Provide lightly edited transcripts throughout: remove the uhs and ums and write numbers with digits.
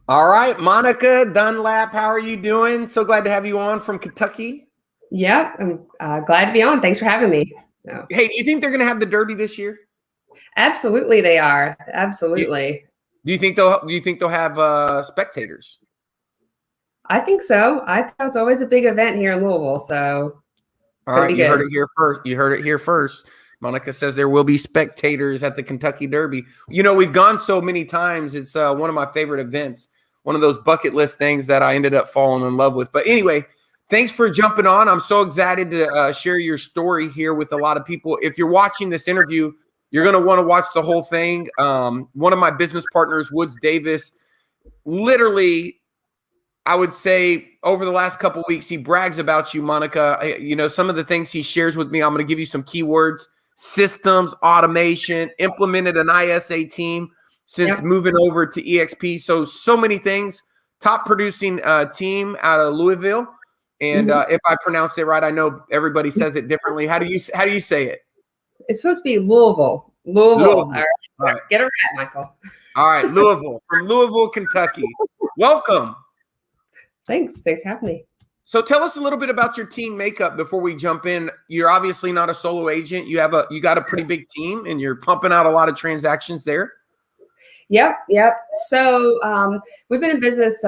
All right, Monica Dunlap, how are you doing? So glad to have you on from Kentucky. Yep, I'm glad to be on. Thanks for having me. No, Hey, do you think they're going to have the Derby this year? absolutely, they are. Do you, Absolutely. do you think they'll have spectators? I think so. I thought it was always a big event here in Louisville, so it's All going to right, be you heard good. it here first. You heard it here first. Monica says there will be spectators at the Kentucky Derby. You know, we've gone so many times. It's one of my favorite events, one of those bucket list things that I ended up falling in love with. But anyway, thanks for jumping on. I'm so excited to share your story here with a lot of people. If you're watching this interview, you're going to want to watch the whole thing. One of my business partners, Woods Davis, literally, I would say over the last couple of weeks, he brags about you, Monica. You know, some of the things he shares with me, I'm going to give you some keywords: systems, automation, implemented an ISA team since Yep. moving over to EXP. So many things. Top producing team out of Louisville. And hmm if I pronounced it right, I know everybody says it differently. How do you say it? It's supposed to be Louisville. Louisville. All Louisville. All right. right. Get it right, Michael. All right. Louisville, from Louisville, Kentucky. Welcome. Thanks. Thanks for having me. So tell us a little bit about your team makeup before we jump in. You're obviously not a solo agent. You got a pretty big team and you're pumping out a lot of transactions there. Yep. So we've been in business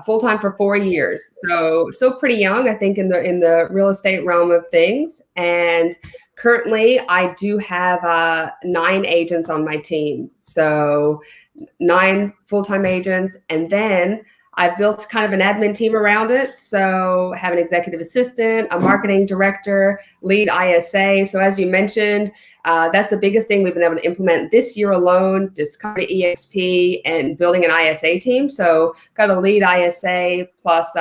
full time for 4 years. So still pretty young, I think, in the real estate realm of things. And currently, I do have 9 agents on my team. So 9 full time agents, and then I've built kind of an admin team around it. So have an executive assistant, a marketing director, lead ISA. So as you mentioned, that's the biggest thing we've been able to implement this year alone, just coming to EXP and building an ISA team. So got a lead ISA plus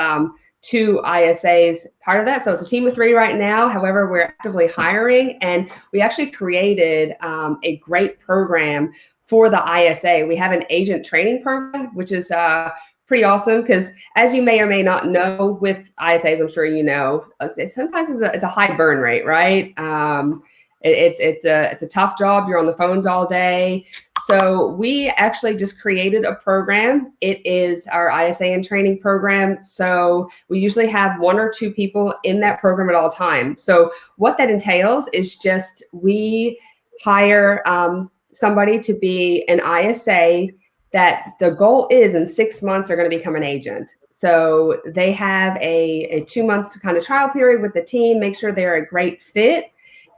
2 ISAs part of that. So it's a team of 3 right now. However, we're actively hiring, and we actually created a great program for the ISA. We have an agent training program, which is pretty awesome because, as you may or may not know, with ISAs, I'm sure you know, sometimes it's a high burn rate, right? It's a tough job. You're on the phones all day. So we actually just created a program. It is our ISA and training program. So we usually have 1 or 2 people in that program at all times. So what that entails is just we hire somebody to be an ISA that the goal is in 6 months they're going to become an agent. So they have a 2-month kind of trial period with the team, make sure they're a great fit.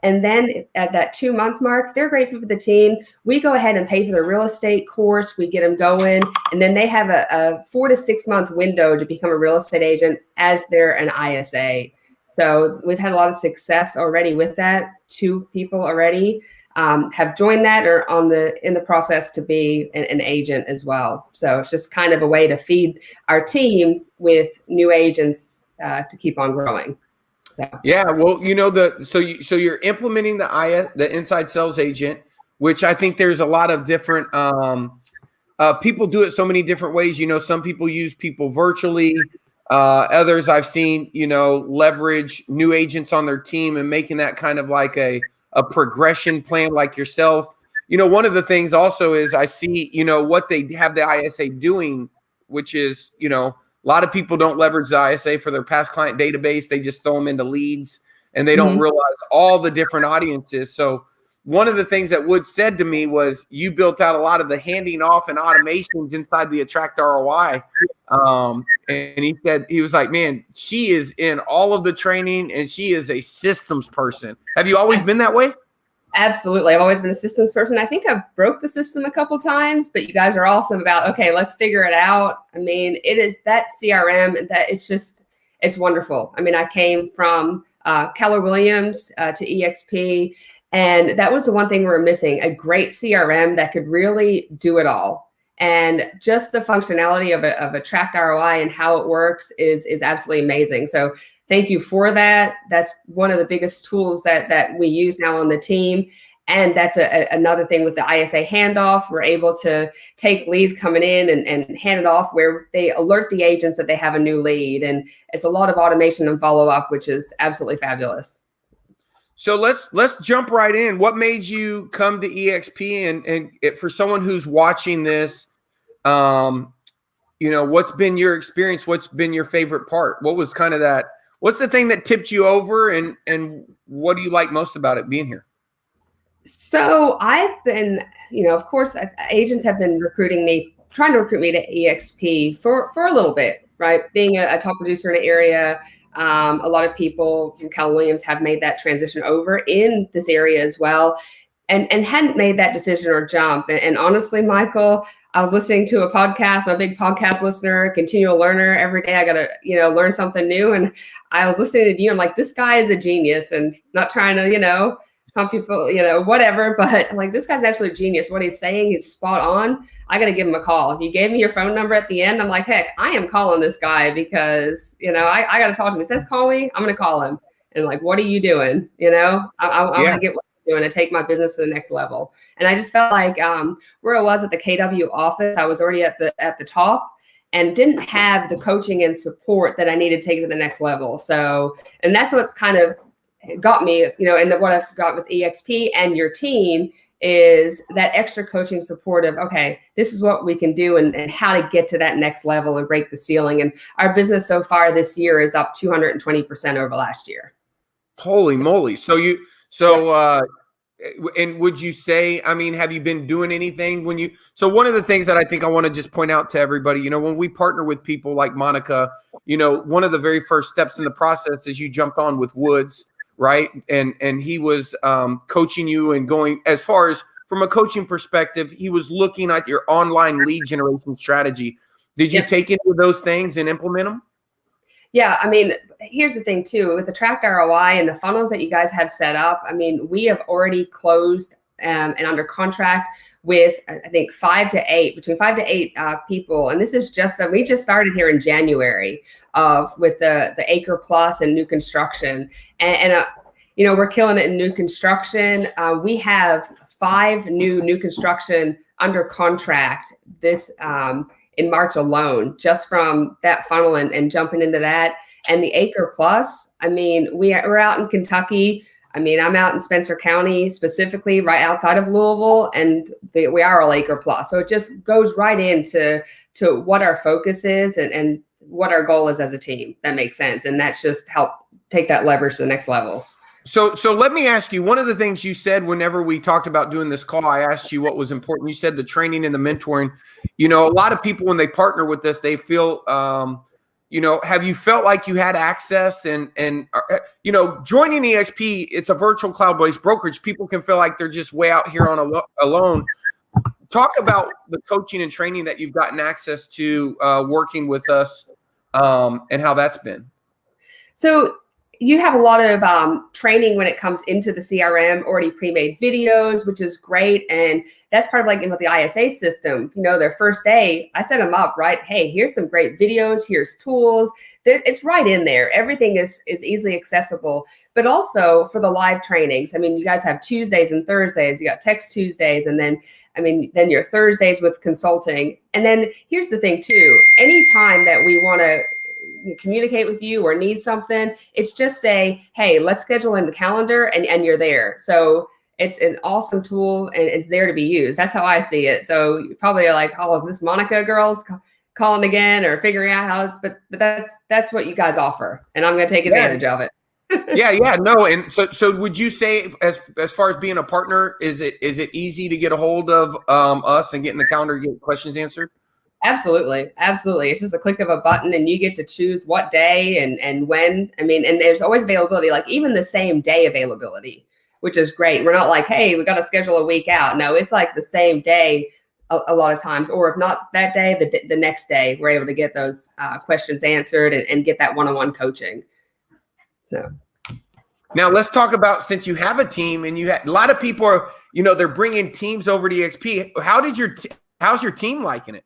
And then at that 2-month mark, they're great fit for the team. We go ahead and pay for the real estate course. We get them going. And then they have a 4 to 6 month window to become a real estate agent as they're an ISA. So we've had a lot of success already with that. 2 people already have joined that or in the process to be an agent as well. So it's just kind of a way to feed our team with new agents to keep on growing. So Yeah, well, you know so you're implementing the inside sales agent, which I think there's a lot of different people do it so many different ways. You know, some people use people virtually. Others I've seen, you know, leverage new agents on their team and making that kind of like a progression plan like yourself. You know, one of the things also is I see, you know, what they have the ISA doing, which is, you know, a lot of people don't leverage the ISA for their past client database. They just throw them into leads and they don't realize all the different audiences. So one of the things that Wood said to me was you built out a lot of the handing off and automations inside the Attract ROI. And he said, he was like, man, she is in all of the training and she is a systems person. Have you always been that way? absolutely. I've always been a systems person. I think I've broke the system a couple times, but you guys are awesome about, okay, let's figure it out. I mean, it is that CRM that it's wonderful. I mean, I came from Keller Williams to EXP, and that was the one thing we were missing, a great CRM that could really do it all. And just the functionality of Attract ROI and how it works is absolutely amazing. So thank you for that. That's one of the biggest tools that we use now on the team. And that's another thing with the ISA handoff. We're able to take leads coming in and hand it off where they alert the agents that they have a new lead. And it's a lot of automation and follow up, which is absolutely fabulous. So let's jump right in. What made you come to EXP? And for someone who's watching this, you what's been your experience? What's been your favorite part? What was kind of that? What's the thing that tipped you over, and what do you like most about it being here? So I've been, of course, agents have been trying to recruit me to EXP for a little bit, right? Being a top producer in an area, a lot of people from Cal Williams have made that transition over in this area as well, and hadn't made that decision or jump. And honestly, Michael, I was listening to a podcast. I'm a big podcast listener, continual learner. Every day I got to, learn something new. And I was listening to you. I'm like, this guy is a genius, and not trying to, pump people, whatever. But I'm like, this guy's absolute genius. What he's saying is spot on. I got to give him a call. If you gave me your phone number at the end, I'm like, heck, I am calling this guy because, I got to talk to him. He says, call me. I'm going to call him. And like, what are you doing? I want to get what you're doing to take my business to the next level. And I just felt like where I was at the KW office, I was already at the top and didn't have the coaching and support that I needed to take to the next level. So, and that's what's kind of got me, and what I've got with EXP and your team is that extra coaching support of, okay, this is what we can do and how to get to that next level and break the ceiling. And our business so far this year is up 220% over last year. Holy moly. And would you say, have you been doing anything so one of the things that I think I want to just point out to everybody, when we partner with people like Monica, one of the very first steps in the process is you jumped on with Woods, right? And he was coaching you and going as far as from a coaching perspective, he was looking at your online lead generation strategy. Did you take any of those things and implement them? Yeah, here's the thing too, with the tracked ROI and the funnels that you guys have set up, we have already closed and under contract with, I think, between 5 to 8 people. And this is we just started here in January with the Acre Plus and new construction. And we're killing it in new construction. We have 5 new construction under contract this in March alone, just from that funnel and jumping into that. And the Acre Plus, we're out in Kentucky. I'm out in Spencer County, specifically right outside of Louisville, and we are all Acre Plus. So it just goes right into what our focus is and what our goal is as a team. That makes sense. And that's just help take that leverage to the next level. So let me ask you, one of the things you said whenever we talked about doing this call, I asked you what was important. You said the training and the mentoring. A lot of people, when they partner with us, they feel, have you felt like you had access and joining EXP, it's a virtual cloud-based brokerage. People can feel like they're just way out here on alone. Talk about the coaching and training that you've gotten access to working with us and how that's been. So you have a lot of training when it comes into the CRM, already pre-made videos, which is great. And that's part of with the ISA system, their first day, I set them up, right? Hey, here's some great videos. Here's tools. It's right in there. Everything is easily accessible, but also for the live trainings. You guys have Tuesdays and Thursdays, you got Text Tuesdays, and then your Thursdays with consulting. And then here's the thing too, anytime that we want to communicate with you or need something, it's just hey, let's schedule in the calendar and you're there. So it's an awesome tool and it's there to be used. That's how I see it. So you probably are like, oh, this Monica girl's calling again or figuring out how, but that's what you guys offer. And I'm going to take advantage of it. Yeah. No. And so would you say as far as being a partner, is it easy to get a hold of us and get in the calendar to get questions answered? Absolutely. It's just a click of a button and you get to choose what day and when. And there's always availability, like even the same day availability, which is great. We're not like, hey, we got to schedule a week out. No, it's like the same day a lot of times, or if not that day, the next day, we're able to get those questions answered and get that one-on-one coaching. So now let's talk about, since you have a team and a lot of people are, they're bringing teams over to EXP. How's your team liking it?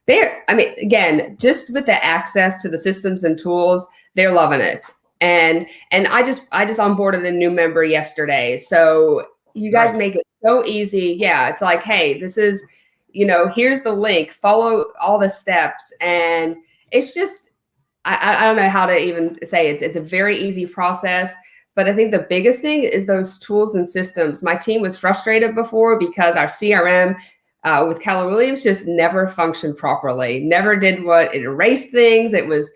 Again, just with the access to the systems and tools, they're loving it. And I just onboarded a new member yesterday. So you guys make it so easy. Yeah. It's like, hey, this is, here's the link, follow all the steps. And it's just, I don't know how to even say it. It's a very easy process. But I think the biggest thing is those tools and systems. My team was frustrated before because our CRM, with Keller Williams just never functioned properly. Never did what it erased things. It was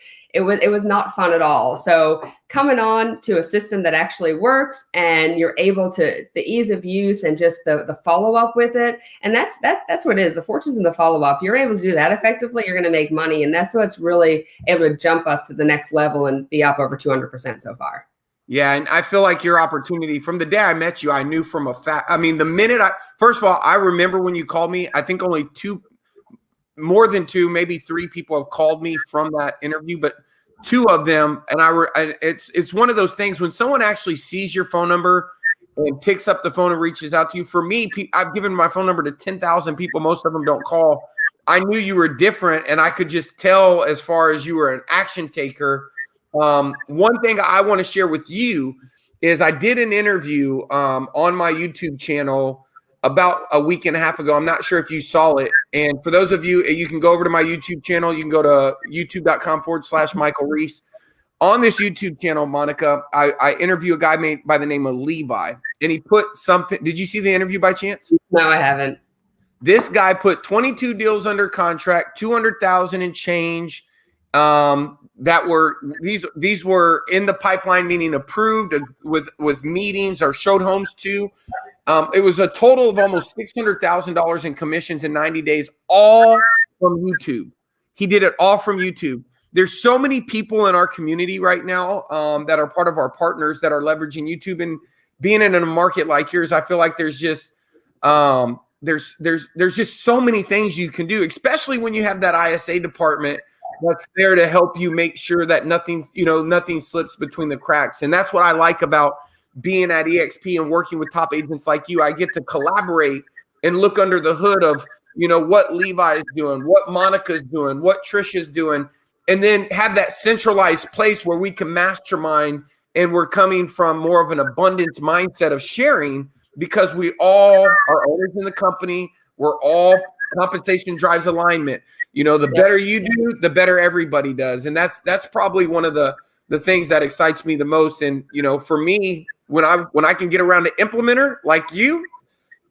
not fun at all. So coming on to a system that actually works and you're able to the ease of use and just the follow up with it. And that's what it is. The fortune's in the follow up. You're able to do that effectively, you're going to make money. And that's what's really able to jump us to the next level and be up over 200% so far. Yeah, and I feel like your opportunity from the day I met you, I knew from a fact. I mean, the minute first of all, I remember when you called me. I think only more than two, maybe three people have called me from that interview, but two of them, and it's one of those things when someone actually sees your phone number and picks up the phone and reaches out to you. For me, I've given my phone number to 10,000 people. Most of them don't call. I knew you were different, and I could just tell as far as you were an action taker. One thing I want to share with you is I did an interview on my YouTube channel about a week and a half ago. I'm not sure if you saw it. And for those of you, you can go over to my YouTube channel. You can go to youtube.com/Michael Reese. On this YouTube channel, Monica, I interview a guy by the name of Levi. And he put something. Did you see the interview by chance? No, I haven't. This guy put 22 deals under contract, 200,000 and change. That were these were in the pipeline, meaning approved with meetings or showed homes to. It was a total of almost $600,000 in commissions in 90 days, all from YouTube. He did it all from YouTube. There's so many people in our community right now that are part of our partners that are leveraging YouTube, and being in a market like yours, I feel like there's just there's just so many things you can do, especially when you have that ISA department that's there to help you make sure that nothing slips between the cracks. And that's what I like about being at EXP and working with top agents like you. I get to collaborate and look under the hood of, what Levi is doing, what Monica's doing, what Trisha's doing, and then have that centralized place where we can mastermind, and we're coming from more of an abundance mindset of sharing, because we all are owners in the company. We're all compensation drives alignment. The better you do, the better everybody does. And that's probably one of the things that excites me the most. And, for me, when I can get around to implementer like you,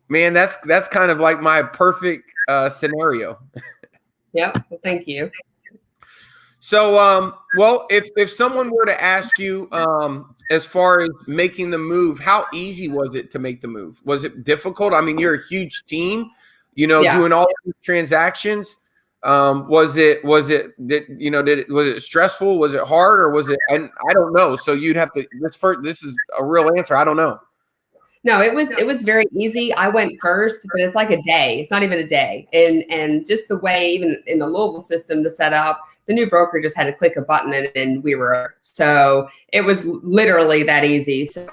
man, that's kind of like my perfect scenario. Yep. Well, thank you. So, well, if someone were to ask you, as far as making the move, how easy was it to make the move? Was it difficult? I mean, you're a huge team, doing all these transactions. Was it stressful? Was it hard, or was it? And I don't know. So you'd have to. This is a real answer. I don't know. No, it was very easy. I went first, but it's like a day. It's not even a day. And just the way, even in the Louisville system, to set up, the new broker just had to click a button and we were. So it was literally that easy. So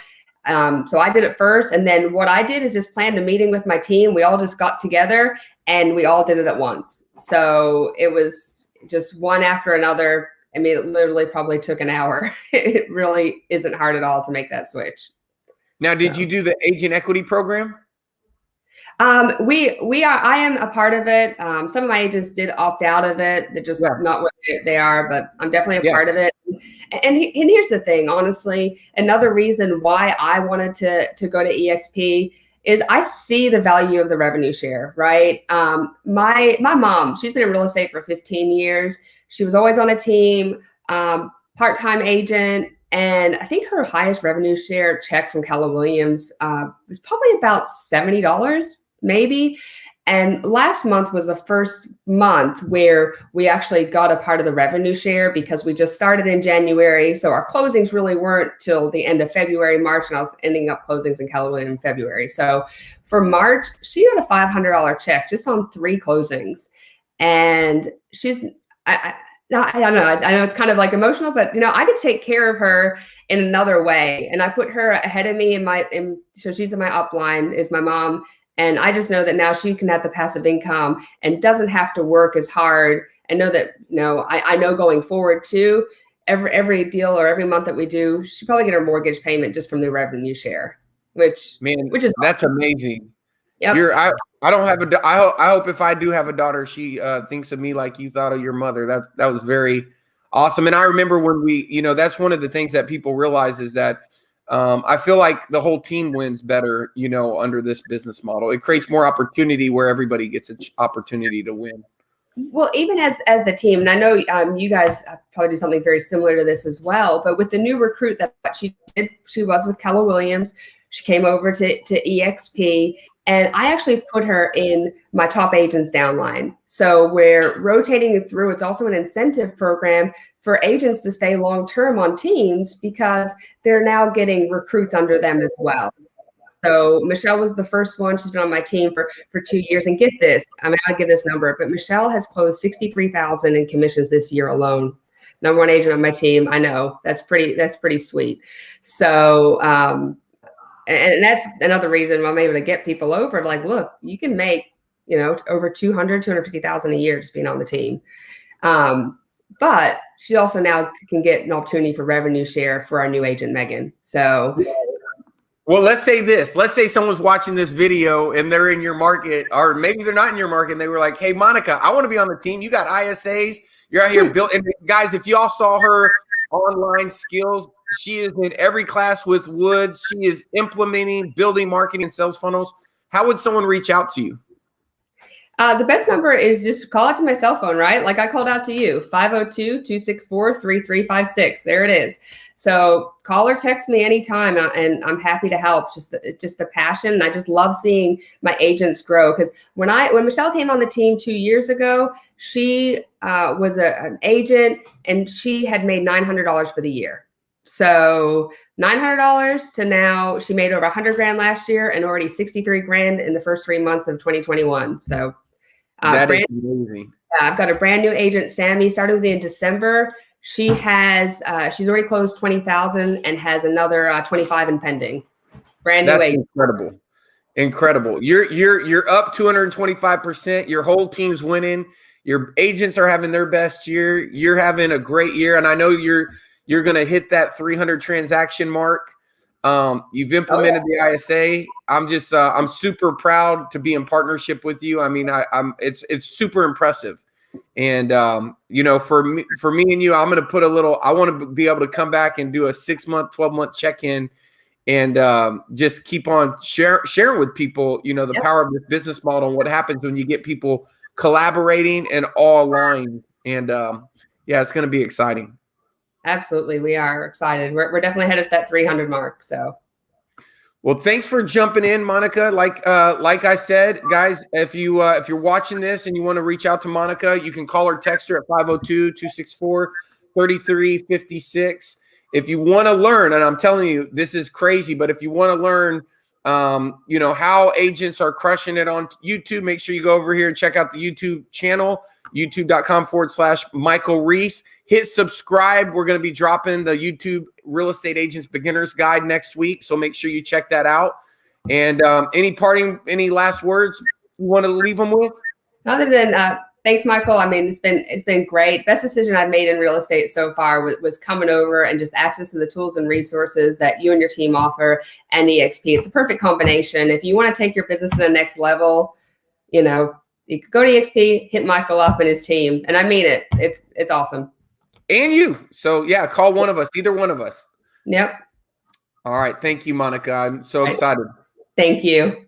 I did it first. And then what I did is just planned a meeting with my team. We all just got together and we all did it at once. So it was just one after another. I mean, it literally probably took an hour. It really isn't hard at all to make that switch. Now, did you do the agent equity program? I am a part of it. Some of my agents did opt out of it. They're just not what they are, but I'm definitely a part of it. And here's the thing, honestly, another reason why I wanted to go to EXP is I see the value of the revenue share, right? My mom, she's been in real estate for 15 years. She was always on a team, part-time agent. And I think her highest revenue share check from Keller Williams was probably about $70, maybe. And last month was the first month where we actually got a part of the revenue share, because we just started in January. So our closings really weren't till the end of February, March, and I was ending up closings in Keller Williams in February. So for March, she got a $500 check just on 3 closings. And I don't know. I know it's kind of like emotional, but I could take care of her in another way. And I put her ahead of me so she's in my upline, is my mom. And I just know that now she can have the passive income and doesn't have to work as hard. And know that, I know going forward too, every deal or every month that we do, she probably get her mortgage payment just from the revenue share, which is that's amazing. Yep. I don't have I hope if I do have a daughter, she thinks of me like you thought of your mother. That was very awesome. And I remember when we, that's one of the things that people realize is that I feel like the whole team wins better, you know, under this business model. It creates more opportunity where everybody gets an opportunity to win. Well, even as the team, and I know you guys probably do something very similar to this as well, but with the new recruit that she did, she was with Keller Williams. She came over to EXP, and I actually put her in my top agents downline. So we're rotating it through. It's also an incentive program for agents to stay long-term on teams because they're now getting recruits under them as well. So Michelle was the first one. She's been on my team for 2 years. And get this, I mean, I'll give this number, but Michelle has closed $63,000 in commissions this year alone. Number one agent on my team. I know that's pretty sweet. So, and that's another reason why I'm able to get people over. Like, look, you can make, you know, over 250,000 a year just being on the team. But she also now can get an opportunity for revenue share for our new agent, Megan. So. Well, let's say this. Let's say someone's watching this video and they're in your market, or maybe they're not in your market, and they were like, hey, Monica, I want to be on the team. You got ISAs. You're out here building. And guys, if y'all saw her online skills, she is in every class with Woods. She is implementing, building marketing and sales funnels. How would someone reach out to you? The best number is just call it to my cell phone, right? Like I called out to you, 502-264-3356. There it is. So call or text me anytime, and I'm happy to help. Just a passion. And I just love seeing my agents grow. Because when Michelle came on the team 2 years ago, she was an agent, and she had made $900 for the year. So $900 to now, she made over $100,000 last year and already $63,000 in the first 3 months of 2021. So that is amazing. I've got a brand new agent, Sammy, started with me in December. She has she's already closed 20,000 and has another 25 in pending. Brand new agent. Incredible. You're up 225%. Your whole team's winning. Your agents are having their best year. You're having a great year, and I know you're going to hit that 300 transaction mark. You've implemented the ISA. I'm super proud to be in partnership with you. I mean, it's super impressive. And, you know, for me and you, I'm going to put I want to be able to come back and do a 6-month, 12-month check-in and just keep on sharing with people, you know, the power of this business model and what happens when you get people collaborating and all aligned. And yeah, it's going to be exciting. Absolutely. We are excited. We're definitely headed to that 300 mark. So. Well, thanks for jumping in, Monica. Like I said, guys, if you're watching this and you want to reach out to Monica, you can call or text her at 502-264-3356. If you want to learn, and I'm telling you, this is crazy, but if you want to learn, you know, how agents are crushing it on YouTube, make sure you go over here and check out the YouTube channel, youtube.com/Michael Reese. Hit subscribe. We're going to be dropping the YouTube Real Estate Agents Beginner's Guide next week, so make sure you check that out. And any last words you want to leave them with? Other than thanks, Michael. I mean, it's been great. Best decision I've made in real estate so far was coming over and just access to the tools and resources that you and your team offer and EXP. It's a perfect combination. If you want to take your business to the next level, you know, you could go to EXP, hit Michael up and his team. And I mean it. It's awesome. And you. So yeah, call one of us, either one of us. Yep. All right. Thank you, Monica. I'm so excited. Thank you.